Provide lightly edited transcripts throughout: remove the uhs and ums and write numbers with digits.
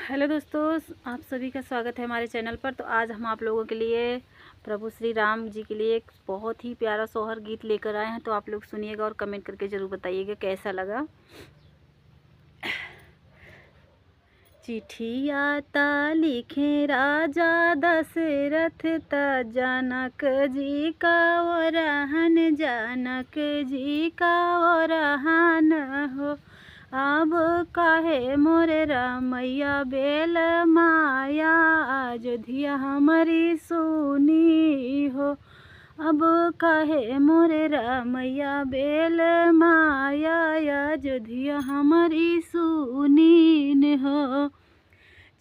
Hello दोस्तों, आप सभी का स्वागत है हमारे चैनल पर। तो आज हम आप लोगों के लिए प्रभु श्री राम जी के लिए एक बहुत ही प्यारा सोहर गीत लेकर आए हैं। तो आप लोग सुनिएगा और कमेंट करके ज़रूर बताइएगा कैसा लगा। चिट्ठिया ता लिखे राजा दशरथ ता जनक जी का वरहन, जनक जी का वरहन हो। अब काहे मोरे रामैया बेल माया, अयोध्या हमारी सुनी हो। अब काहे मोरे रामैया बेल माया, अयोध्या हमारी सुनीन हो।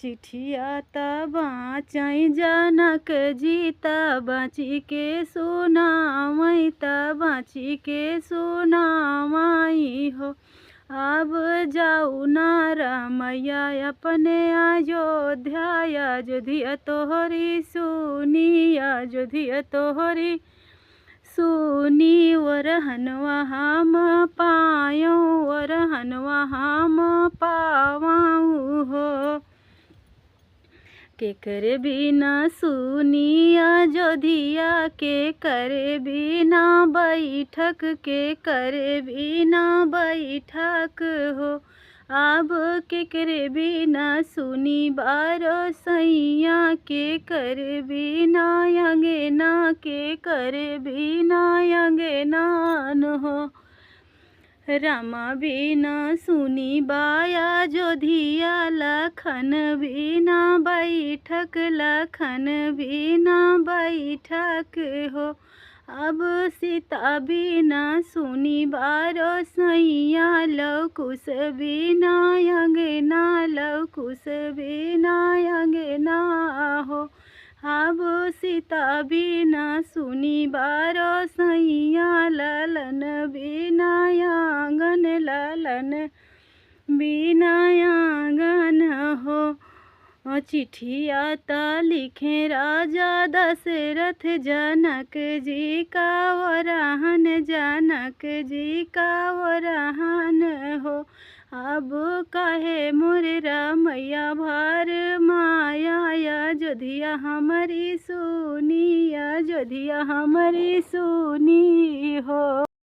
चिट्ठिया ता बाँचई जनक जी ता बाँची के सुनावई, ता बाँची के सुनावई हो। अब जाऊ ना रामैया अपने अयोध्या, अयोध्या तोहरी सुनी, अयोध्या तोहरी सुनी। वरहनवा हम पायो, वरहनवा हम पावाऊँ हो। के करे बिना सुनी अयोध्या, के करे बिना बैठक, के करे बिना बैठक हो। अब के करे बिना सुनी बारो सैया, के करे बिना अंगना, के करे बिना अंगना हो। रामा बिना सुनी बाया अयोध्या, लखन बिना बैठक, लखन बिना बैठक हो। अब सीता बिना सुनी बारो सैया, लवकुश बिना अंगना, लवकुश बिना अंगना हो। अब सीता बिना सुनी बारो सैया, ललन बिना आंगन, ललन बिना आंगन हो। चिट्ठिया ता लिखे राजा दशरथ, जनक जी का वरहन, जनक जी का वरहन हो। अब काहे मोरे रामैया भार माया, अयोध्या हमारी सुनी, अयोध्या हमारी सुनी हो।